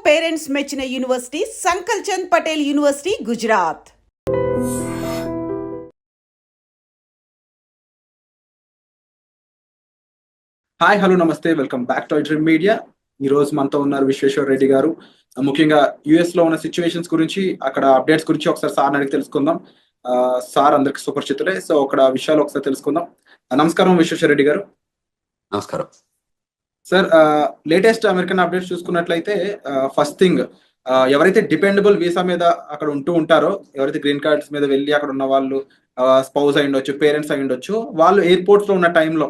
Parents మెచ్చిన university Sankalchand Patel university, Gujarat. Hi, hello, namaste, welcome back to dream media. ఈ రోజు మనతో ఉన్నారు విశ్వేశ్వర రెడ్డి గారు. ముఖ్యంగా యుఎస్ లో ఉన్న సిచ్యువేషన్స్ గురించి, అక్కడ అప్డేట్స్ గురించి ఒకసారి సార్ అడిగి తెలుసుకుందాం. సార్ అందరికి సుపరిచితులే, సో అక్కడ విషయాలు ఒకసారి తెలుసుకుందాం. నమస్కారం విశ్వేశ్వర రెడ్డి గారు. నమస్కారం సార్. లేటెస్ట్ అమెరికన్ అప్డేట్స్ చూసుకున్నట్లయితే ఫస్ట్ థింగ్, ఎవరైతే డిపెండబుల్ వీసా మీద అక్కడ ఉంటూ ఉంటారో, ఎవరైతే గ్రీన్ కార్డ్స్ మీద వెళ్ళి అక్కడ ఉన్న వాళ్ళు స్పౌస్ అయి ఉండొచ్చు, పేరెంట్స్ అయి ఉండొచ్చు, వాళ్ళు ఎయిర్పోర్ట్స్ లో ఉన్న టైంలో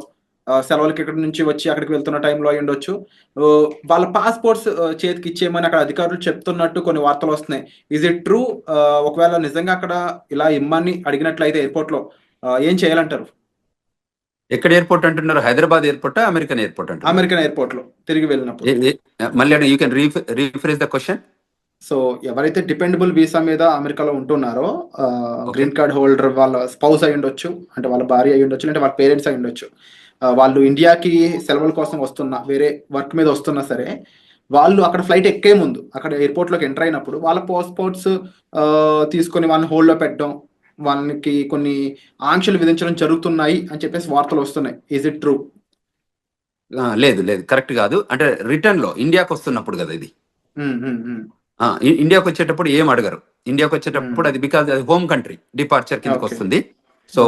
సెలవులకి ఇక్కడ నుంచి వచ్చి అక్కడికి వెళ్తున్న టైంలో అయి ఉండొచ్చు, వాళ్ళ పాస్పోర్ట్స్ చేతికి ఇచ్చేయమని అక్కడ అధికారులు చెప్తున్నట్టు కొన్ని వార్తలు వస్తున్నాయి. Is it true? ఒకవేళ నిజంగా అక్కడ ఇలా ఇమ్మని అడిగినట్లయితే ఎయిర్పోర్ట్ లో ఏం చేయాలంటారు? ఎక్కడ ఎయిర్పోర్ట్ అంటున్నారు? హైదరాబాద్ ఎయిర్పోర్ట్, అమెరికన్ ఎయిర్పోర్ట్ అంటారు? అమెరికన్ ఎయిర్పోర్ట్ లో తిరిగి వెళ్ళినప్పుడు. మళ్ళీ you can rephrase the question. So ఎవరైతే డిపెండబుల్ వీసా మీద అమెరికాలో ఉంటున్నారో, గ్రీన్ కార్డ్ హోల్డర్, వాళ్ళ స్పౌస్ అయి ఉండొచ్చు, అంటే వాళ్ళ భార్య అయి ఉండొచ్చు, అంటే వాళ్ళ పేరెంట్స్ అయి ఉండొచ్చు, వాళ్ళు ఇండియాకి సెలవుల కోసం వస్తున్నా, వేరే వర్క్ మీద వస్తున్నా సరే, వాళ్ళు అక్కడ ఫ్లైట్ ఎక్కే ముందు అక్కడ ఎయిర్పోర్ట్లోకి ఎంటర్ అయినప్పుడు వాళ్ళ పాస్పోర్ట్స్ తీసుకొని వాళ్ళని హోల్డ్లో పెట్టడం, వాళ్ళకి కొన్ని ఆంక్షలు విధించడం జరుగుతున్నాయి అని చెప్పేసి వార్తలు వస్తున్నాయి. Is it true? లేదు లేదు, కరెక్ట్ కాదు. అంటే రిటర్న్ లో ఇండియాకి వస్తున్నప్పుడు కదా ఇది. ఇండియాకి వచ్చేటప్పుడు ఏం అడగరు. ఇండియాకి వచ్చేటప్పుడు అది బికాజ్ అది హోమ్ కంట్రీ డిపార్చర్ కిందకి వస్తుంది. సో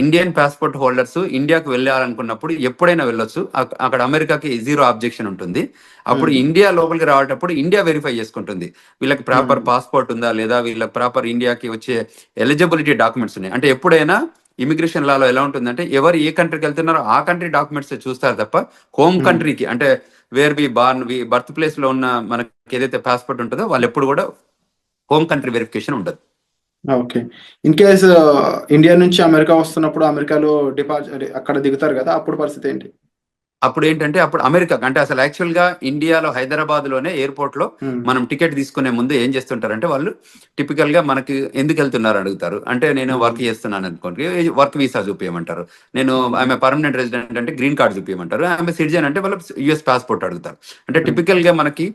ఇండియన్ పాస్పోర్ట్ హోల్డర్స్ ఇండియాకి వెళ్ళాలనుకున్నప్పుడు ఎప్పుడైనా వెళ్ళొచ్చు. అక్కడ అమెరికాకి జీరో ఆబ్జెక్షన్ ఉంటుంది. అప్పుడు ఇండియా లోపలికి రావటప్పుడు ఇండియా వెరిఫై చేసుకుంటుంది వీళ్ళకి ప్రాపర్ పాస్పోర్ట్ ఉందా లేదా, వీళ్ళకి ప్రాపర్ ఇండియాకి వచ్చే ఎలిజిబిలిటీ డాక్యుమెంట్స్ ఉన్నాయి. అంటే ఎప్పుడైనా ఇమిగ్రేషన్ లాలో ఎలా ఉంటుందంటే, ఎవరు ఏ కంట్రీకి వెళ్తున్నారో ఆ కంట్రీ డాక్యుమెంట్స్ చూస్తారు తప్ప హోమ్ కంట్రీకి, అంటే where we born, birth place లో ఉన్న మనకి ఏదైతే పాస్పోర్ట్ ఉంటుందో వాళ్ళు ఎప్పుడు కూడా హోమ్ కంట్రీ వెరిఫికేషన్ ఉండదు. ఓకే. ఇన్ కేస్ ఇండియా నుంచి అమెరికా వస్తున్నప్పుడు అమెరికాలో అక్కడ దిగుతారు కదా, అప్పుడు పరిస్థితి ఏంటి? అప్పుడు ఏంటంటే, అప్పుడు అమెరికా అంటే అసలు యాక్చువల్ గా ఇండియాలో హైదరాబాద్ లోనే ఎయిర్పోర్ట్ లో మనం టికెట్ తీసుకునే ముందు ఏం చేస్తుంటారంటే, వాళ్ళు టిపికల్ గా మనకి ఎందుకు వెళ్తున్నారు అడుగుతారు. అంటే నేను వర్క్ చేస్తున్నాను అనుకోండి, వర్క్ వీసా చూపించమంటారు. నేను ఆమె పర్మనెంట్ రెసిడెంట్ అంటే గ్రీన్ కార్డ్ చూపించమంటారు. ఆమె సిటిజన్ అంటే వాళ్ళు యుఎస్ పాస్పోర్ట్ అడుగుతారు. అంటే టిపికల్ గా మనకి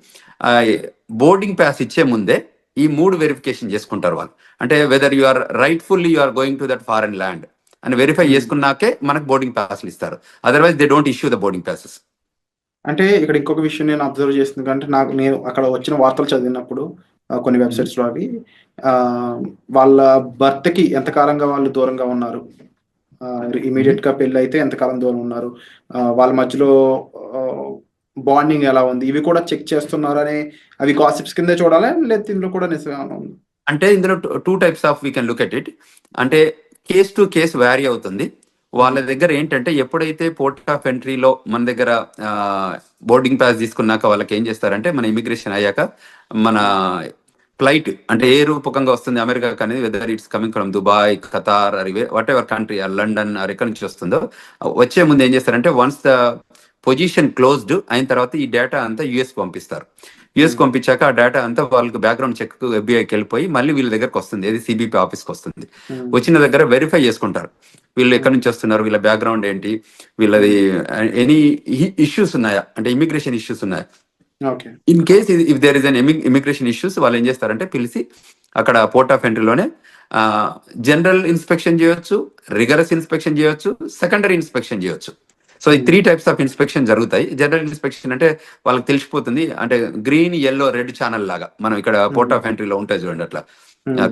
బోర్డింగ్ పాస్ ఇచ్చే ముందే ఈ 3 వెరిఫికేషన్ చేసుకుంటారు వాళ్ళు. అంటే whether you are rightfully you are going to that foreign land అని వెరిఫై చేసుకున్నాకే మనకు బోర్డింగ్ పాస్లు ఇస్తారు. Otherwise they don't issue the boarding passes. అంటే ఇక్కడ ఇంకొక విషయం నేను అబ్జర్వ్ చేస్తుంది అంటే, నేను అక్కడ వచ్చిన వార్తలు చదివినప్పుడు కొన్ని వెబ్సైట్స్ లో అవి వాళ్ళ భర్తకి ఎంతకాలంగా వాళ్ళు దూరంగా ఉన్నారు, ఇమీడియట్ గా పెళ్లి అయితే ఎంతకాలం దూరం ఉన్నారు, వాళ్ళ మధ్యలో బాండింగ్ ఎలా ఉంది, ఇవి కూడా చెక్ చేస్తున్నారని, అవి గాసిప్స్ కిందే చూడాలి లేదా ఇందులో కూడా నిజంగా? అంటే ఇందులో 2 types of we can look at it. అంటే కేస్ టు కేస్ వ్యారీ అవుతుంది. వాళ్ళ దగ్గర ఏంటంటే, ఎప్పుడైతే పోర్ట్ ఆఫ్ ఎంట్రీలో మన దగ్గర బోర్డింగ్ పాస్ తీసుకున్నాక వాళ్ళకి ఏం చేస్తారంటే, మన ఇమిగ్రేషన్ అయ్యాక మన ఫ్లైట్ అంటే ఏ రూపకంగా వస్తుంది అమెరికాకి అనేది, whether it's coming from Dubai, Qatar, what ever country, London, ఎక్కడి నుంచి వస్తుందో, వచ్చే ముందు ఏం చేస్తారంటే, వన్స్ ద పొజిషన్ క్లోజ్డ్ అయిన తర్వాత ఈ డేటా అంతా యుఎస్ పంపిస్తారు. యుఎస్ పంపించాక ఆ డేటా అంతా వాళ్ళకి బ్యాక్గ్రౌండ్ చెక్ ఎఫ్బిఐకి వెళ్ళిపోయి మళ్ళీ వీళ్ళ దగ్గరకు వస్తుంది, ఏది సిబిపి ఆఫీస్కి వస్తుంది. వచ్చిన దగ్గర వెరిఫై చేసుకుంటారు వీళ్ళు ఎక్కడి నుంచి వస్తున్నారు, వీళ్ళ బ్యాక్గ్రౌండ్ ఏంటి, వీళ్ళది ఎనీ ఇష్యూస్ ఉన్నాయా, అంటే ఇమిగ్రేషన్ ఇష్యూస్ ఉన్నాయా. In case if there is an immigration issues, వాళ్ళు ఏం చేస్తారంటే పిలిచి అక్కడ పోర్ట్ ఆఫ్ ఎంట్రీలోనే జనరల్ ఇన్స్పెక్షన్ చేయొచ్చు, రిగరస్ ఇన్స్పెక్షన్ చేయొచ్చు, సెకండరీ ఇన్స్పెక్షన్ చేయొచ్చు. సో ఈ 3 టైప్స్ ఆఫ్ ఇన్స్పెక్షన్ జరుగుతాయి. జనరల్ ఇన్స్పెక్షన్ అంటే వాళ్ళకి తెలిసిపోతుంది, అంటే గ్రీన్, ఎల్లో, రెడ్ ఛానల్ లాగా మనం ఇక్కడ పోర్ట్ ఆఫ్ ఎంట్రీలో ఉంటాయి చూడండి, అట్లా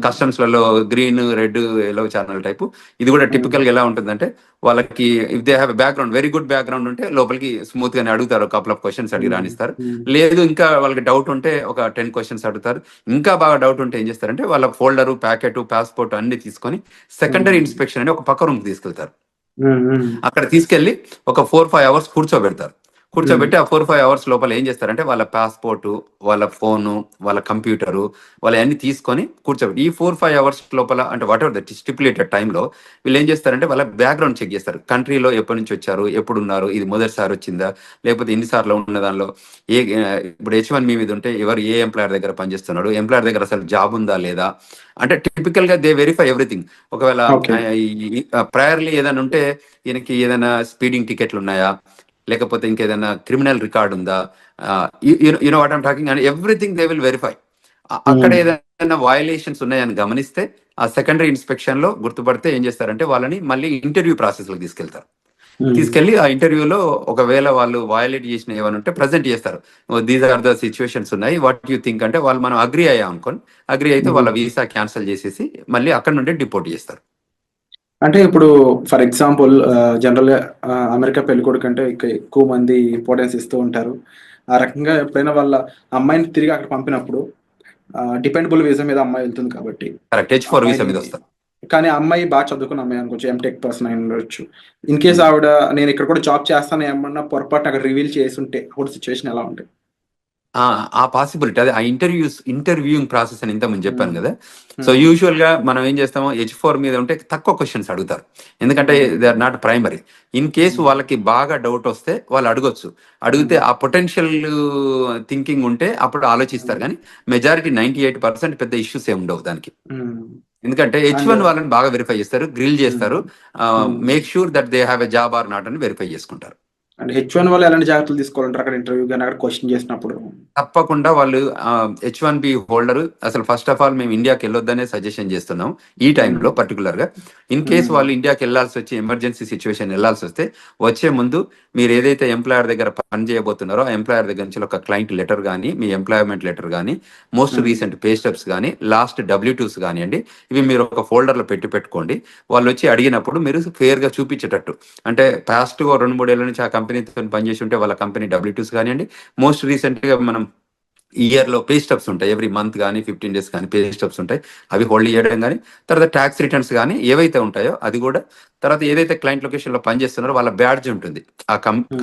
కస్టమ్స్ లలో green, red, yellow channel type. ఇది కూడా టిపికల్ గా ఎలా ఉంటుందంటే, వాళ్ళకి if they have background, very good background ఉంటే లోపలికి స్మూత్ గానే అడుగుతారు, కపుల్ ఆఫ్ క్వశ్చన్స్ అడిగి రాణిస్తారు. లేదు ఇంకా వాళ్ళకి డౌట్ ఉంటే ఒక 10 క్వశ్చన్స్ అడుగుతారు. ఇంకా బాగా డౌట్ ఉంటే ఏం చేస్తారంటే, వాళ్ళ ఫోల్డరు, ప్యాకెట్, పాస్పోర్ట్ అన్ని తీసుకొని సెకండరీ ఇన్స్పెక్షన్ అని ఒక పక్క రూమ్ తీసుకెళ్తారు. అక్కడ తీసుకెళ్లి ఒక 4-5 అవర్స్ కూర్చోబెడతారు. కూర్చోబెట్టి ఆ 4-5 అవర్స్ లోపల ఏం చేస్తారంటే, వాళ్ళ పాస్పోర్టు, వాళ్ళ ఫోను, వాళ్ళ కంప్యూటరు, వాళ్ళ అన్ని తీసుకొని కూర్చోబెట్టి ఈ 4-5 అవర్స్ లోపల, అంటే వాట్ ఎవర్ ద స్టిపులేటెడ్ టైంలో వీళ్ళు ఏం చేస్తారంటే వాళ్ళ బ్యాక్గ్రౌండ్ చెక్ చేస్తారు. కంట్రీలో ఎప్పటి నుంచి వచ్చారు, ఎప్పుడు ఉన్నారు, ఇది మొదటిసారి వచ్చిందా లేకపోతే ఎన్నిసార్లు ఉన్న దానిలో ఇప్పుడు H1B మీద ఉంటే ఎవరు ఏ ఎంప్లాయర్ దగ్గర పనిచేస్తున్నాడు, ఎంప్లాయర్ దగ్గర అసలు జాబ్ ఉందా లేదా, అంటే టిపికల్ గా దే వెరిఫై ఎవ్రీథింగ్. ఒకవేళ ప్రయర్లీ ఏదైనా ఉంటే, ఈయనకి ఏదైనా స్పీడింగ్ టికెట్లు ఉన్నాయా, లేకపోతే ఇంకేదైనా క్రిమినల్ రికార్డ్ ఉందా, you know what I'm talking, and everything they will verify. అక్కడ ఏదైనా వయలేషన్స్ ఉన్నాయని గమనిస్తే ఆ సెకండరీ ఇన్స్పెక్షన్ లో గుర్తుపడితే ఏం చేస్తారంటే వాళ్ళని మళ్ళీ ఇంటర్వ్యూ ప్రాసెస్ లో తీసుకెళ్తారు. తీసుకెళ్లి ఆ ఇంటర్వ్యూలో ఒకవేళ వాళ్ళు వయలేట్ చేసిన ఏమైనా ఉంటే ప్రజెంట్ చేస్తారు. దీస్ ఆర్ ద సిచ్యువేషన్స్ ఉన్నాయి, వాట్ యూ థింక్ అంటే వాళ్ళు మనం అగ్రి అయ్యాం అనుకోని, అగ్రి అయితే వాళ్ళ వీసా క్యాన్సిల్ చేసేసి మళ్ళీ అక్కడ నుండి డిపోర్ట్ చేస్తారు. అంటే ఇప్పుడు ఫర్ ఎగ్జాంపుల్ జనరల్ గా అమెరికా పెళ్ళికొడుకు అంటే ఎక్కువ మంది ఇంపార్టెన్స్ ఇస్తూ ఉంటారు. ఆ రకంగా ఎప్పుడైనా వాళ్ళ అమ్మాయిని తిరిగి అక్కడ పంపినప్పుడు డిపెండబుల్ వీసా మీద అమ్మాయి వెళ్తుంది కాబట్టి కరెక్ట్, H4 వీసా మీద వస్తారు. కానీ అమ్మాయి బాగా చదువుకున్న అమ్మాయి అనుకోవచ్చు, ఎంటెక్ పర్సన్ అయి ఉండొచ్చు. ఇన్ కేస్ ఆవిడ నేను ఇక్కడ కూడా జాబ్ చేస్తాను ఏమన్నా పొరపాటు అక్కడ రివీల్ చేసి ఉంటే అప్పుడు సిచ్యువేషన్ ఎలా ఉంటుంది? ఆ పాసిబిలిటీ, అదే ఆ ఇంటర్వ్యూయింగ్ ప్రాసెస్ అని ఇంతకుముందు చెప్పాను కదా. సో యూజువల్ గా మనం ఏం చేస్తామో H4 మీద ఉంటే తక్కువ క్వశ్చన్స్ అడుగుతారు, ఎందుకంటే they are not primary. In case వాళ్ళకి బాగా డౌట్ వస్తే వాళ్ళు అడగొచ్చు, అడిగితే ఆ పొటెన్షియల్ థింకింగ్ ఉంటే అప్పుడు ఆలోచిస్తారు. కానీ మెజారిటీ 98% పెద్ద ఇష్యూస్ ఏమి ఉండవు దానికి. ఎందుకంటే H1 వాళ్ళని బాగా వెరిఫై చేస్తారు, గ్రిల్ చేస్తారు, make sure that they have a job or not అని వెరిఫై చేసుకుంటారు. అంటే H1 వాళ్ళు ఎలాంటి జాగ్రత్తలు తీసుకోవాలంటారు అక్కడ ఇంటర్వ్యూ కానీ అక్కడ క్వశ్చన్ చేసినప్పుడు? తప్పకుండా వాళ్ళు H1B హోల్డర్ అసలు ఫస్ట్ ఆఫ్ ఆల్ మేము ఇండియాకి వెళ్ళొద్దనే సజెషన్ చేస్తున్నాం ఈ టైంలో పర్టికులర్ గా. ఇన్ కేసు వాళ్ళు ఇండియాకి వెళ్ళాల్సి వచ్చి ఎమర్జెన్సీ సిచ్యువేషన్ వెళ్ళాల్సి వస్తే వచ్చే ముందు మీరు ఏదైతే ఎంప్లాయర్ దగ్గర పని చేయబోతున్నారో ఆ ఎంప్లాయర్ దగ్గర నుంచి ఒక క్లయింట్ లెటర్ కానీ, మీ ఎంప్లాయ్మెంట్ లెటర్ కానీ, మోస్ట్ రీసెంట్ పే స్టెప్స్ కానీ, లాస్ట్ W2s కానివ్వండి, ఇవి మీరు ఒక ఫోల్డర్ లో పెట్టుకోండి. వాళ్ళు వచ్చి అడిగినప్పుడు మీరు ఫేర్ గా చూపించేటట్టు, అంటే పాస్ట్ 2-3 ఏళ్ల నుంచి ఆ కంపెనీతో పనిచేసి ఉంటే వాళ్ళ కంపెనీ W2s కానివ్వండి, మోస్ట్ రీసెంట్ గా మనం ఇయర్ లో పే స్టబ్స్ ఉంటాయి, ఎవ్రీ మంత్ కానీ 15 days కానీ పే స్టబ్స్ ఉంటాయి, అవి హోల్డ్ చేయడం కానీ, తర్వాత ట్యాక్స్ రిటర్న్స్ కానీ ఏవైతే ఉంటాయో అది కూడా, తర్వాత ఏదైతే క్లయింట్ లొకేషన్ లో పనిచేస్తున్నారో వాళ్ళ బ్యాడ్జ్ ఉంటుంది, ఆ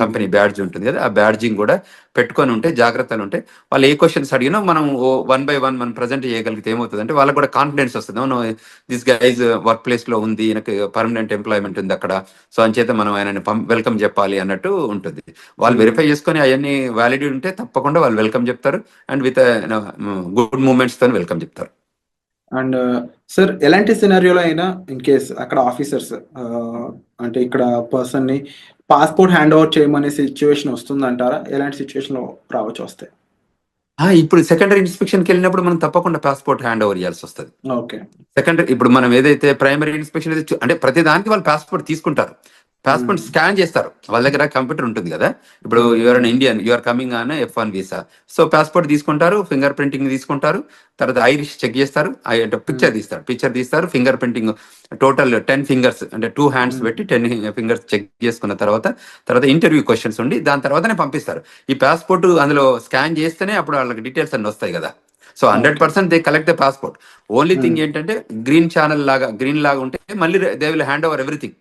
కంపెనీ బ్యాడ్జ్ ఉంటుంది కదా, ఆ బ్యాడ్జింగ్ కూడా పెట్టుకొని ఉంటే జాగ్రత్తలు ఉంటే వాళ్ళు ఏ క్వశ్చన్స్ అడిగినా మనం 1 by 1 మనం ప్రజెంట్ చేయగలిగితే ఏమవుతుంది అంటే వాళ్ళకి కూడా కాన్ఫిడెన్స్ వస్తుంది. దిస్ గైజ్ వర్క్ ప్లేస్ లో ఉంది, ఈయనకి పర్మనెంట్ ఎంప్లాయ్మెంట్ ఉంది అక్కడ, సో అంచేత మనం ఆయనని వెల్కమ్ చెప్పాలి అన్నట్టు ఉంటుంది. వాళ్ళు వెరిఫై చేసుకొని అవన్నీ వ్యాలిడిటీ ఉంటే తప్పకుండా వాళ్ళు వెల్కమ్ చెప్తారు, అండ్ విత్ గుడ్ మూమెంట్స్ తో వెల్కమ్ చెప్తారు. అండ్ సార్ ఎలాంటి సినారియోలో అయినా ఇన్ కేస్ అక్కడ ఆఫీసర్స్ అంటే ఇక్కడ పర్సన్ ని పాస్పోర్ట్ హ్యాండ్ ఓవర్ చేయమనే సిచ్యువేషన్ వస్తుందంటారా? ఎలాంటి సిచ్యువేషన్ లో రావచ్చు వస్తే? ఇప్పుడు సెకండరీ ఇన్స్పెక్షన్కి వెళ్ళినప్పుడు మనం తప్పకుండా పాస్పోర్ట్ హ్యాండ్ ఓవర్ చేయాల్సి వస్తుంది. ఓకే. సెకండరీ ఇప్పుడు మనం ఏదైతే ప్రైమరీ ఇన్స్పెక్షన్ అంటే ప్రతి దానికి వాళ్ళు పాస్పోర్ట్ తీసుకుంటారు, పాస్పోర్ట్ స్కాన్ చేస్తారు, వాళ్ళ దగ్గర కంప్యూటర్ ఉంటుంది కదా. ఇప్పుడు you are an Indian, you are coming on F1 visa, so passport తీసుకుంటారు, ఫింగర్ ప్రింటింగ్ తీసుకుంటారు, తర్వాత ఐరిష్ చెక్ చేస్తారు, పిక్చర్ తీస్తారు, ఫింగర్ ప్రింటింగ్ టోటల్ 10 fingers అంటే 2 hands పెట్టి 10 fingers చెక్ చేసుకున్న తర్వాత ఇంటర్వ్యూ క్వశ్చన్స్ ఉండి దాని తర్వాతనే పంపిస్తారు. ఈ పాస్పోర్ట్ అందులో స్కాన్ చేస్తేనే అప్పుడు వాళ్ళకి డీటెయిల్స్ అన్ని వస్తాయి కదా. So 100% they collect the passport. Only thing ఏంటంటే గ్రీన్ లాగా ఉంటే మళ్ళీ they will hand over everything.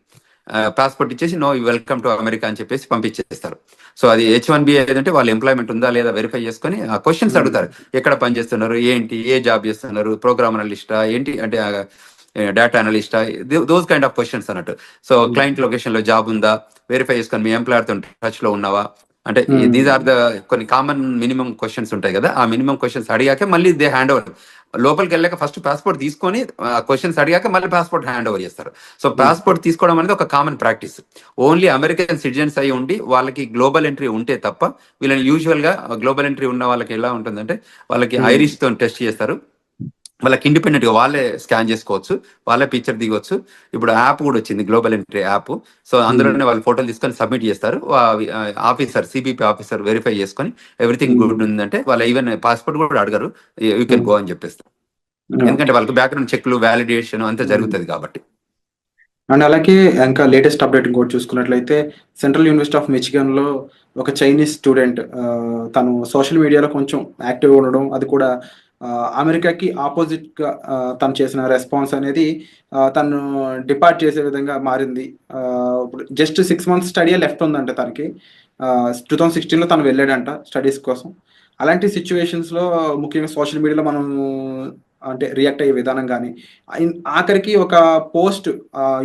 Passport ఇచ్చేసి నో వెల్కమ్ టు అమెరికా అని చెప్పేసి పంపించేస్తారు. సో అది H1B ఏదంటే వాళ్ళ ఎంప్లాయ్మెంట్ ఉందా లేదా వెరిఫై చేసుకొని ఆ క్వశ్చన్స్ అడుగుతారు, ఎక్కడ పని చేస్తున్నారు, ఏంటి, ఏ జాబ్ చేస్తున్నారు, ప్రోగ్రామ్ అనలిస్టా ఏంటి అంటే డేటా అనలిస్టా, దోస్ కైండ్ ఆఫ్ క్వశ్చన్స్ అన్నట్టు. సో క్లయింట్ లొకేషన్ లో జాబ్ ఉందా వెరిఫై చేసుకొని, మీ ఎంప్లాయర్ తో టచ్ లో ఉన్నావా, అంటే దీస్ ఆర్ ద కొన్ని కామన్ మినిమం క్వశ్చన్స్ ఉంటాయి కదా. ఆ మినిమం క్వశ్చన్స్ అడిగాక మళ్ళీ దే హ్యాండ్ ఓవర్, లోపలికి వెళ్ళాక ఫస్ట్ పాస్పోర్ట్ తీసుకొని క్వశ్చన్స్ అడిగాక మళ్ళీ పాస్పోర్ట్ హ్యాండ్ ఓవర్ చేస్తారు. సో పాస్పోర్ట్ తీసుకోవడం అనేది ఒక common practice. Only American citizens అయి ఉండి వాళ్ళకి గ్లోబల్ ఎంట్రీ ఉంటే తప్ప వీళ్ళని యూజువల్ గా గ్లోబల్ ఎంట్రీ ఉన్న వాళ్ళకి ఎలా ఉంటుందంటే వాళ్ళకి ఐరిష్ తో టెస్ట్ చేస్తారు, వాళ్ళకి ఇండిపెండెంట్ గా వాళ్ళే స్కాన్ చేసుకోవచ్చు, వాళ్ళే పిక్చర్ దిగొచ్చు. ఇప్పుడు యాప్ కూడా వచ్చింది, గ్లోబల్ ఎంట్రీ యాప్. సో అందులోనే వాళ్ళు ఫోటోలు తీసుకొని సబ్మిట్ చేస్తారు, ఆఫీసర్ CBP ఆఫీసర్ వెరిఫై చేసుకొని ఎవ్రీథింగ్ గుడ్ ఉందంటే వాళ్ళు ఈవెన్ పాస్పోర్ట్ కూడా అడగరు, యూ కెన్ గో అని చెప్పేస్తారు. ఎందుకంటే వాళ్ళకి బ్యాక్గ్రౌండ్ చెక్లు, వ్యాలిడేషన్ అంతా జరుగుతుంది కాబట్టి. అండ్ అలాగే ఇంకా లేటెస్ట్ అప్డేట్ ఇంకోటి చూసుకున్నట్లయితే సెంట్రల్ యూనివర్సిటీ ఆఫ్ మిచిగన్ లో ఒక చైనీస్ స్టూడెంట్ తను సోషల్ మీడియాలో కొంచెం యాక్టివ్గా ఉండడం, అది కూడా అమెరికాకి ఆపోజిట్ గా తను చేసిన రెస్పాన్స్ అనేది తను డిపార్ట్ చేసే విధంగా మారింది. ఇప్పుడు జస్ట్ 6 months స్టడీ లెఫ్ట్ ఉందంట తనకి. 2016లో తను వెళ్ళాడంట స్టడీస్ కోసం. అలాంటి సిచ్యువేషన్స్ లో ముఖ్యంగా సోషల్ మీడియాలో మనం అంటే రియాక్ట్ అయ్యే విధానం కానీ, ఆఖరికి ఒక పోస్ట్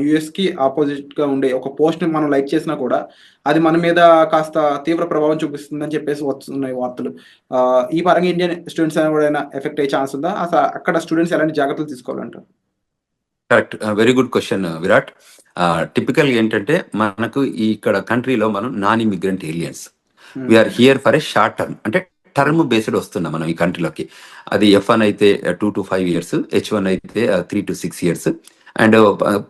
యుఎస్కి ఆపోజిట్ గా ఉండే ఒక పోస్ట్ ని మనం లైక్ చేసినా కూడా అది మన మీద కాస్త తీవ్ర ప్రభావం చూపిస్తుందని చెప్పేసి వస్తున్నాయి వార్తలు. ఈ పరంగా ఇండియన్ స్టూడెంట్స్ ఎవరైనా ఎఫెక్ట్ అయ్యే ఛాన్స్ ఉందా? అసలు అక్కడ స్టూడెంట్స్ ఎలాంటి జాగ్రత్తలు తీసుకోవాలంటారు? Correct, very good question Virat. టిపికల్గా ఏంటంటే మనకు ఇక్కడ కంట్రీలో మనం non immigrant aliens we are here for a short term, అంటే టర్మ్ బేస్డ్ వస్తున్నాం మనం ఈ కంట్రీలోకి. అది F1 అయితే 2 to 5 years, H1 అయితే 3 to 6 years, and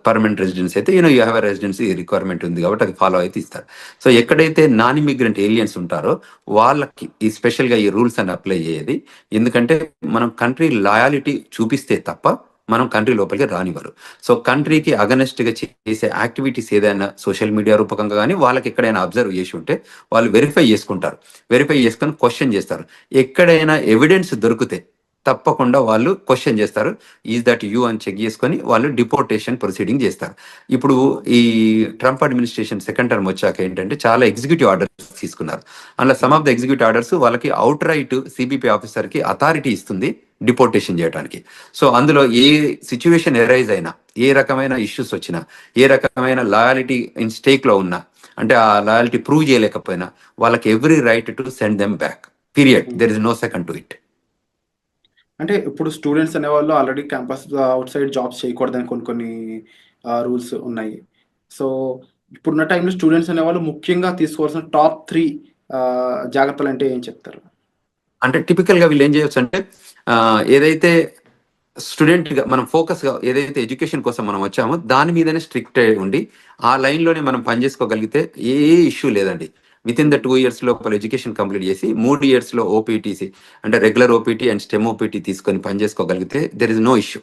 permanent residence అయితే you have a residency requirement ఉంది కాబట్టి అది ఫాలో అయితే ఇస్తారు. సో ఎక్కడైతే నాన్ ఇమిగ్రెంట్ ఏలియన్స్ ఉంటారో వాళ్ళకి ఈ స్పెషల్గా ఈ రూల్స్ అని అప్లై అయ్యేది. ఎందుకంటే మనం కంట్రీ లాయాలిటీ చూపిస్తే తప్ప మనం కంట్రీ లోపలికి రానివ్వరు. సో కంట్రీకి అగనెస్ట్గా చేసే యాక్టివిటీస్ ఏదైనా సోషల్ మీడియా రూపకంగా కానీ వాళ్ళకి ఎక్కడైనా అబ్జర్వ్ చేసి ఉంటే వాళ్ళు వెరిఫై చేసుకుంటారు. వెరిఫై చేసుకొని క్వశ్చన్ చేస్తారు. ఎక్కడైనా ఎవిడెన్స్ దొరికితే తప్పకుండా వాళ్ళు క్వశ్చన్ చేస్తారు. ఈజ్ దట్ యూ అని చెక్ చేసుకొని వాళ్ళు డిపోర్టేషన్ ప్రొసీడింగ్ చేస్తారు. ఇప్పుడు ఈ ట్రంప్ అడ్మినిస్ట్రేషన్ సెకండ్ టర్మ్ వచ్చాక ఏంటంటే చాలా ఎగ్జిక్యూటివ్ ఆర్డర్స్ తీసుకున్నారు. అందులో some of the executive orders వాళ్ళకి అవుట్ రైట్ సిబిపి ఆఫీసర్కి అథారిటీ ఇస్తుంది డిపోర్టేషన్ చేయడానికి. సో అందులో ఏ సిచ్యువేషన్ ఎరైజ్ అయినా, ఏ రకమైన ఇష్యూస్ వచ్చినా, ఏ రకమైన లాయాలిటీ ఇన్ స్టేక్లో ఉన్నా, అంటే ఆ లాయాలిటీ ప్రూవ్ చేయలేకపోయినా వాళ్ళకి every right to send them back, period. There is no second to it. అంటే ఇప్పుడు స్టూడెంట్స్ అనేవాళ్ళు already campus outside jobs చేయకూడదని కొన్ని రూల్స్ ఉన్నాయి. సో ఇప్పుడున్న టైంలో స్టూడెంట్స్ అనేవాళ్ళు ముఖ్యంగా తీసుకోవాల్సిన టాప్ 3 జాగ్రత్తలు అంటే ఏం చెప్తారు? అంటే టిపికల్గా వీళ్ళు ఏం చేయొచ్చు అంటే ఏదైతే స్టూడెంట్గా మనం ఫోకస్గా ఏదైతే ఎడ్యుకేషన్ కోసం మనం వచ్చామో దాని మీదనే స్ట్రిక్ట్ ఉండి ఆ లైన్లోనే మనం పనిచేసుకోగలిగితే ఏ ఇష్యూ లేదండి. విత్ ఇన్ ద 2 years లోపల ఎడ్యుకేషన్ కంప్లీట్ చేసి 3 years ఓపీటీసీ అంటే regular OPT and stem OPT తీసుకొని పనిచేసుకోగలిగితే దెర్ ఇస్ నో ఇష్యూ.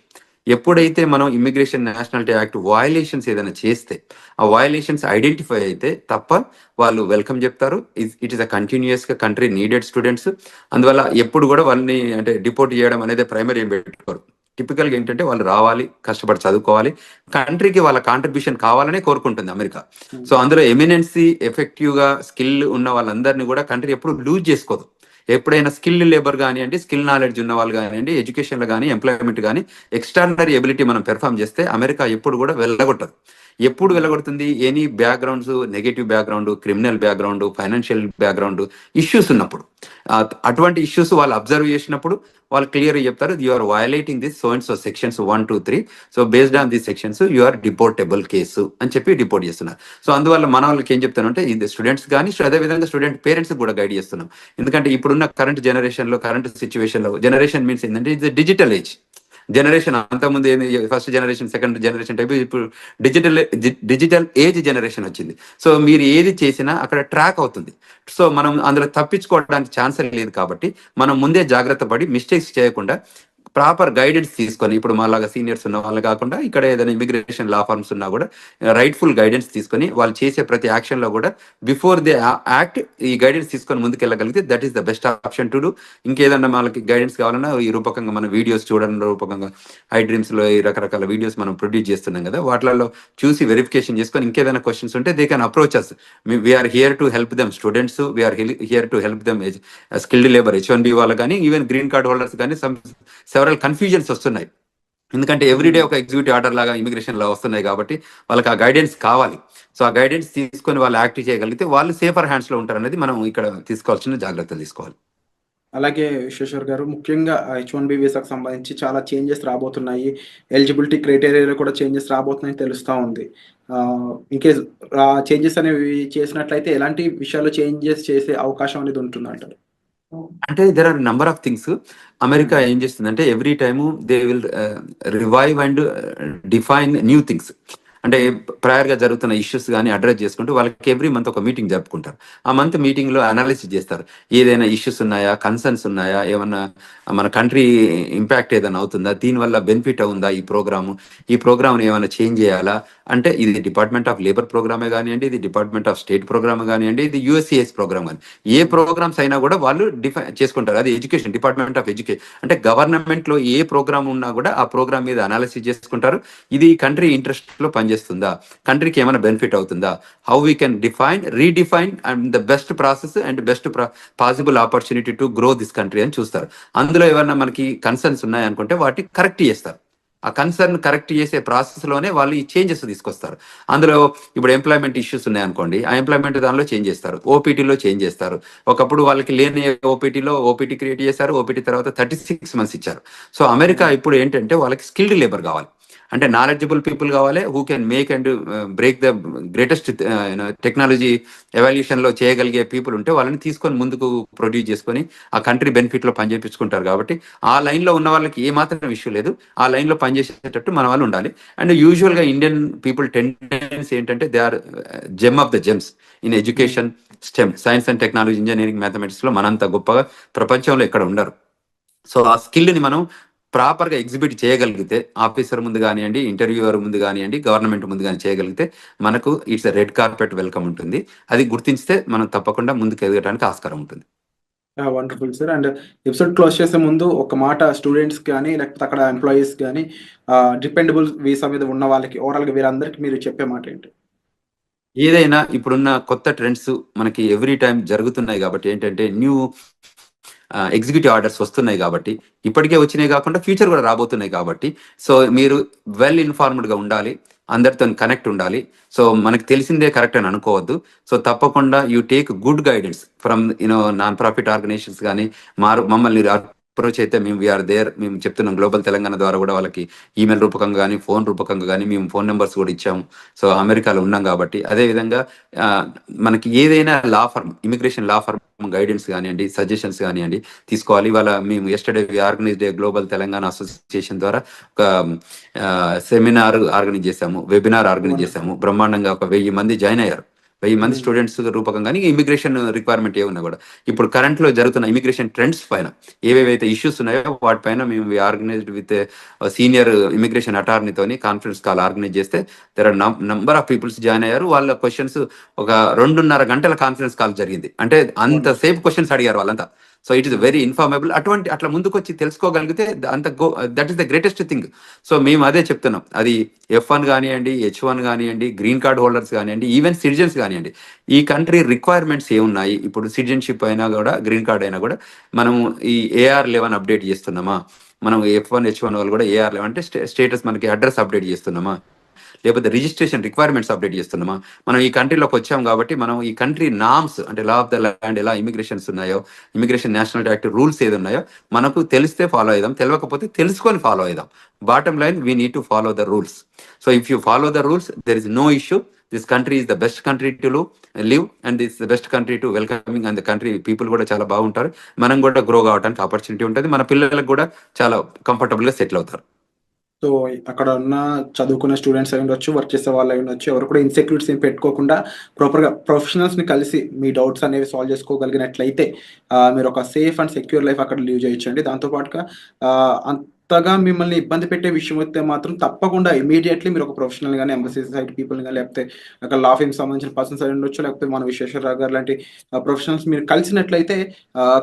ఎప్పుడైతే మనం ఇమిగ్రేషన్ నేషనాలిటీ యాక్ట్ వయలేషన్స్ ఏదైనా చేస్తే ఆ వయలేషన్స్ ఐడెంటిఫై అయితే తప్ప వాళ్ళు వెల్కమ్ చెప్తారు. ఇట్ ఈస్ అ కంటిన్యూస్గా కంట్రీ నీడెడ్ స్టూడెంట్స్. అందువల్ల ఎప్పుడు కూడా వాళ్ళని అంటే డిపోర్ట్ చేయడం అనేది ప్రైమరీ ఏం పెట్టుకోరు. టిపికల్గా ఏంటంటే వాళ్ళు రావాలి, కష్టపడి చదువుకోవాలి, కంట్రీకి వాళ్ళ కాంట్రిబ్యూషన్ కావాలనే కోరుకుంటుంది అమెరికా. సో అందులో ఎమినెన్సీ ఎఫెక్టివ్గా స్కిల్ ఉన్న వాళ్ళందరినీ కూడా కంట్రీ ఎప్పుడు లూజ్ చేసుకోదు. ఎప్పుడైనా స్కిల్ లేబర్ కానివ్వండి, స్కిల్ నాలెడ్జ్ ఉన్న వాళ్ళు కానివ్వండి, ఎడ్యుకేషన్లో కానీ ఎంప్లాయ్మెంట్ కానీ ఎక్స్ట్రాడినరీ ఎబిలిటీ మనం పెర్ఫామ్ చేస్తే అమెరికా ఎప్పుడు కూడా వెళ్ళగొట్టదు. ఎప్పుడు వెళ్ళగొడుతుంది? Any backgrounds, negative background, criminal background, financial background issues ఉన్నప్పుడు, అటువంటి ఇష్యూస్ వాళ్ళు అబ్జర్వ్ చేసినప్పుడు వాళ్ళు క్లియర్గా చెప్తారు, you are violating this so and so sections 1, 2, 3, so based on this sections you are deportable case అని చెప్పి డిపోర్ట్ చేస్తున్నారు. సో అందువల్ల మన వాళ్ళకి ఏం చెప్తానంటే ఇది స్టూడెంట్స్ కానీ అదేవిధంగా స్టూడెంట్ పేరెంట్స్ కూడా గైడ్ చేస్తున్నాం. ఎందుకంటే ఇప్పుడున్న కరెంట్ జనరేషన్లో, కరెంట్ సిచ్యువేషన్లో, జనరేషన్ మీన్స్ ఏంటంటే ఇది డిజిటల్ ఏజ్ జనరేషన్. అంతకుముందు ఏంది first generation, second generation type, ఇప్పుడు డిజిటల్ ఏజ్ జనరేషన్ వచ్చింది. సో మీరు ఏది చేసినా అక్కడ ట్రాక్ అవుతుంది. సో మనం అందులో తప్పించుకోవడానికి ఛాన్స్ లేదు. కాబట్టి మనం ముందే జాగ్రత్త పడి మిస్టేక్స్ చేయకుండా ప్రాపర్ గైడెన్స్ తీసుకొని, ఇప్పుడు మాలాగా సీనియర్స్ ఉన్న వాళ్ళు కాకుండా ఇక్కడ ఏదైనా ఇమిగ్రేషన్ లా ఫార్మ్స్ ఉన్నా కూడా రైట్ఫుల్ గైడెన్స్ తీసుకొని వాళ్ళు చేసే ప్రతి యాక్షన్లో కూడా బిఫోర్ దే యాక్ట్ ఈ గైడెన్స్ తీసుకొని ముందుకెళ్ళగలిగితే that is the best option to do. ఇంకేదన్నా వాళ్ళకి గైడెన్స్ కావాలన్నా ఈ రూపకంగా మనం వీడియోస్ చూడడం రూపకంగా ఐ డ్రీమ్స్లో ఈ రకరకాల వీడియోస్ మనం ప్రొడ్యూస్ చేస్తున్నాం కదా, వాటిలలో చూసి వెరిఫికేషన్ చేసుకొని ఇంకేదైనా క్వశ్చన్స్ ఉంటే they can approach us. We are here to help them students, we are here to help them skilled labour, H1B వాళ్ళు కానీ, ఈవెన్ గ్రీన్ కార్డ్ హోల్డర్స్ కానీ సెవరల్ కన్ఫ్యూజన్స్ వస్తున్నాయి. ఎందుకంటే ఎవ్రీడే ఒక ఎగ్జిక్యూటివ్ ఆర్డర్ లాగా ఇమిగ్రేషన్ లా వస్తున్నాయి కాబట్టి వాళ్ళకి ఆ గైడెన్స్ కావాలి. సో ఆ గైడెన్స్ తీసుకొని వాళ్ళు యాక్టివ్ చేయగలిగితే వాళ్ళు సేఫర్ హ్యాండ్స్ లో ఉంటారు అనేది మనం ఇక్కడ తీసుకోవాల్సిన జాగ్రత్తలు తీసుకోవాలి. అలాగే విశ్వేశ్వర్ గారు, ముఖ్యంగా H1B వీసాకు సంబంధించి చాలా చేంజెస్ రాబోతున్నాయి. ఎలిజిబిలిటీ క్రైటీరియాలో కూడా చేంజెస్ రాబోతున్నాయని తెలుస్తూ ఉంది. ఇన్కేస్ చేంజెస్ అనేవి చేసినట్లయితే ఎలాంటి విషయాల్లో చేంజెస్ చేసే అవకాశం అనేది ఉంటుంది అంటారు? అంటే there are number of things. America ఏం చేస్తుందంటే every time they will revive and define new things. అంటే ప్రయర్గా జరుగుతున్న ఇష్యూస్ కానీ అడ్రస్ చేసుకుంటూ వాళ్ళకి ఎవ్రీ మంత్ ఒక మీటింగ్ జరుపుకుంటారు. ఆ మంత్ మీటింగ్లో అనాలిసిస్ చేస్తారు. ఏదైనా ఇష్యూస్ ఉన్నాయా, కన్సర్న్స్ ఉన్నాయా, ఏమన్నా మన కంట్రీ ఇంపాక్ట్ ఏదైనా అవుతుందా, దీనివల్ల బెనిఫిట్ అవుందా ఈ ప్రోగ్రామ్ని ఏమైనా చేంజ్ చేయాలా, అంటే ఇది డిపార్ట్మెంట్ ఆఫ్ లేబర్ ప్రోగ్రామే కానివ్వండి, ఇది డిపార్ట్మెంట్ ఆఫ్ స్టేట్ ప్రోగ్రామ్ కానివ్వండి, ఇది USCIS ప్రోగ్రామ్ కానీ, ఏ ప్రోగ్రామ్స్ అయినా కూడా వాళ్ళు డిఫైన్ చేసుకుంటారు. అది ఎడ్యుకేషన్, డిపార్ట్మెంట్ ఆఫ్ ఎడ్యుకేషన్ అంటే గవర్నమెంట్లో ఏ ప్రోగ్రామ్ ఉన్నా కూడా ఆ ప్రోగ్రామ్ మీద అనాలిసిస్ చేసుకుంటారు. ఇది కంట్రీ ఇంట్రెస్ట్లో పనిచేస్తుందా, కంట్రీకి ఏమైనా బెనిఫిట్ అవుతుందా, how we can redefine and the best process and best possible opportunity to grow this country అని చూస్తారు. అందులో ఏమైనా మనకి కన్సర్న్స్ ఉన్నాయనుకుంటే వాటిని కరెక్ట్ చేస్తారు. ఆ కన్సర్న్ కరెక్ట్ చేసే ప్రాసెస్లోనే వాళ్ళు ఈ చేంజెస్ తీసుకొస్తారు. అందులో ఇప్పుడు ఎంప్లాయ్మెంట్ ఇష్యూస్ ఉన్నాయనుకోండి, ఆ ఎంప్లాయ్మెంట్ దానిలో చేంజ్ చేస్తారు, ఓపీటీలో చేంజ్ చేస్తారు. ఒకప్పుడు వాళ్ళకి లేని ఓపీటీ క్రియేట్ చేశారు, ఓపీటీ తర్వాత 36 months ఇచ్చారు. సో అమెరికా ఇప్పుడు ఏంటంటే వాళ్ళకి స్కిల్డ్ లేబర్ కావాలి. అంటే నాలెడ్జబుల్ పీపుల్ కావాలి, who can make and break the greatest technology evolution లో చేయగలిగే పీపుల్ ఉంటే వాళ్ళని తీసుకొని ముందుకు ప్రొడ్యూస్ చేసుకొని ఆ కంట్రీ బెనిఫిట్ లో పనిచేపించుకుంటారు. కాబట్టి ఆ లైన్ లో ఉన్న వాళ్ళకి ఏ మాత్రం ఇష్యూ లేదు, ఆ లైన్ లో పనిచేసేటట్టు మన వాళ్ళు ఉండాలి. అండ్ యూజువల్ గా ఇండియన్ పీపుల్ టెండెన్సీ ఏంటంటే they are gem of the gems in education, STEM, science and technology, engineering, mathematics లో మనంత గొప్పగా ప్రపంచంలో ఎక్కడ ఉండరు. సో ఆ స్కిల్ని మనం ప్రాపర్ గా ఎగ్జిబిట్ చేయగలిగితే, ఆఫీసర్ ముందు కానివ్వండి, ఇంటర్వ్యూవర్ ముందు కానివ్వండి, గవర్నమెంట్ ముందు కానీ చేయగలిగితే మనకు ఇట్స్ రెడ్ కార్పెట్ వెల్కమ్ ఉంటుంది. అది గుర్తించితే మనం తప్పకుండా ముందుకు ఎదగడానికి ఆస్కారం ఉంటుంది. Wonderful sir. And episode close చేసే ముందు ఒక మాట స్టూడెంట్స్ కానీ లేకపోతే అక్కడ ఎంప్లాయీస్ కానీ డిపెండబుల్ వీసా మీద ఉన్న వాళ్ళకి ఓవరాల్గా వీరందరికీ మీరు చెప్పే మాట ఏంటి? ఏదైనా ఇప్పుడున్న కొత్త ట్రెండ్స్ మనకి ఎవ్రీ టైం జరుగుతున్నాయి కాబట్టి ఏంటంటే న్యూ ఎగ్జిక్యూటివ్ ఆర్డర్స్ వస్తున్నాయి కాబట్టి, ఇప్పటికే వచ్చినాయి కాకుండా ఫ్యూచర్ కూడా రాబోతున్నాయి కాబట్టి, సో మీరు వెల్ ఇన్ఫార్మ్డ్గా ఉండాలి, అందరితో కనెక్ట్ ఉండాలి. సో మనకు తెలిసిందే కరెక్ట్ అని అనుకోవద్దు. సో తప్పకుండా you take good guidance from non profit organisations కానీ మమ్మల్ని అప్రోచ్ అయితే మేము వీఆర్ దేర్. మేము చెప్తున్నాం గ్లోబల్ తెలంగాణ ద్వారా కూడా వాళ్ళకి ఈమెయిల్ రూపకంగా కానీ ఫోన్ రూపకంగా కానీ మేము ఫోన్ నెంబర్స్ కూడా ఇచ్చాము. సో అమెరికాలో ఉన్నాం కాబట్టి అదేవిధంగా మనకి ఏదైనా law firm, immigration law firm guidance కానివ్వండి, సజెషన్స్ కానివ్వండి తీసుకోవాలి. ఇవాళ మేము yesterday organise global Telangana association ద్వారా ఒక సెమినార్ ఆర్గనైజ్ చేశాము, వెబినార్ ఆర్గనైజ్ చేశాము. బ్రహ్మాండంగా ఒక 1000 మంది జాయిన్ అయ్యారు. 1000 మంది స్టూడెంట్స్ రూపకంగా ఇమిగ్రేషన్ రిక్వైర్మెంట్ ఏమున్నా కూడా ఇప్పుడు కరెంట్ లో జరుగుతున్న ఇమిగ్రేషన్ ట్రెండ్స్ పైన ఏవేవైతే ఇష్యూస్ ఉన్నాయో వాటిపైన మేము ఆర్గనైజ్డ్ విత్ సీనియర్ ఇమిగ్రేషన్ అటార్నీతోని కాన్ఫరెన్స్ కాల్ ఆర్గనైజ్ చేస్తే there are number of peoples join అయ్యారు. వాళ్ళ క్వశ్చన్స్ ఒక 2.5 గంటల కాన్ఫరెన్స్ కాల్ జరిగింది. అంటే అంతసేపు క్వశ్చన్స్ అడిగారు వాళ్ళంతా. So it is very informable. అట్లా ముందుకు వచ్చి తెలుసుకోగలిగితే that is the greatest thing. So మేము అదే చెప్తున్నాం. అది F1 కానివ్వండి, H1 కానివ్వండి, గ్రీన్ కార్డ్ హోల్డర్స్ కానివ్వండి, ఈవెన్ సిటిజన్స్ కానివ్వండి, ఈ కంట్రీ రిక్వైర్మెంట్స్ ఏమున్నాయి, ఇప్పుడు సిటిజన్షిప్ అయినా కూడా గ్రీన్ కార్డ్ అయినా కూడా మనము ఈ AR11 అప్డేట్ చేస్తున్నామా, మనం F1 H1 వాళ్ళు కూడా AR11 అంటే స్టేటస్ మనకి అడ్రస్ అప్డేట్ చేస్తున్నామా, లేకపోతే రిజిస్ట్రేషన్ రిక్వైర్మెంట్స్ అప్డేట్ చేస్తున్నామా. మనం ఈ కంట్రీలోకి వచ్చాం కాబట్టి మనం ఈ కంట్రీ నామ్స్ అంటే లా ఆఫ్ ద ల్యాండ్ ఎలా ఇమిగ్రేషన్స్ ఉన్నాయో, ఇమిగ్రేషన్ నేషనల్ యాక్ట్ రూల్స్ ఏది ఉన్నాయో మనకు తెలిస్తే ఫాలో అయిదాం, తెలియకపోతే తెలుసుకొని ఫాలో అయిదాం. Bottom line we need to follow the rules. So if you follow the rules there is no issue. This country is the best country to live and this the best country to welcoming. And the country people కూడా చాలా బాగుంటారు. మనం కూడా grow కావడానికి opportunity ఉంటుంది. మన పిల్లలకు కూడా చాలా కంఫర్టబుల్గా సెటిల్ అవుతారు. సో అక్కడ ఉన్న చదువుకున్న స్టూడెంట్స్ అయి ఉండొచ్చు, వర్క్ చేసే వాళ్ళు అయి ఉండొచ్చు, ఎవరు కూడా ఇన్సెక్యూరిటీస్ ఏం పెట్టుకోకుండా ప్రాపర్గా ప్రొఫెషనల్స్ని కలిసి మీ డౌట్స్ అనేవి సాల్వ్ చేసుకోగలిగినట్లయితే మీరు ఒక సేఫ్ అండ్ సెక్యూర్ లైఫ్ అక్కడ లీవ్ చేయొచ్చండి. దాంతోపాటుగా అంతగా మిమ్మల్ని ఇబ్బంది పెట్టే విషయం అయితే మాత్రం తప్పకుండా ఇమీడియట్లీ మీరు ఒక ప్రొఫెషనల్ కానీ ఎంబసీ సైడ్ పీపుల్ కానీ లేకపోతే అక్కడ లా ఫీమ్ సంబంధించిన పర్సన్స్ అయి ఉండొచ్చు, లేకపోతే మన విశ్వేశ్వరరావు గారు లాంటి ప్రొఫెషనల్స్ మీరు కలిసినట్లయితే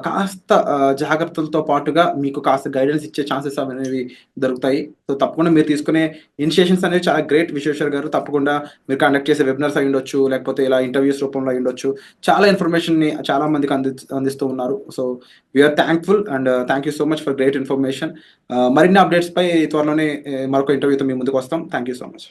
కాస్త జాగ్రత్తలతో పాటుగా మీకు కాస్త గైడెన్స్ ఇచ్చే ఛాన్సెస్ అనేవి దొరుకుతాయి. సో తప్పకుండా మీరు తీసుకునే ఇనిషియేషన్స్ అనేవి చాలా గ్రేట్ విశ్వేశ్వర్ గారు. తప్పకుండా మీరు కండక్ట్ చేసే వెబినార్స్ అయి ఉండొచ్చు, లేకపోతే ఇలా ఇంటర్వ్యూస్ రూపంలో అయి ఉండొచ్చు, చాలా ఇన్ఫర్మేషన్ని చాలా మందికి అందిస్తూ ఉన్నారు. So we are thankful and thank you so much for great information. మరిన్ని అప్డేట్స్ పై త్వరలోనే మరొక ఇంటర్వ్యూతో మీ ముందుకు వస్తాం. Thank you so much.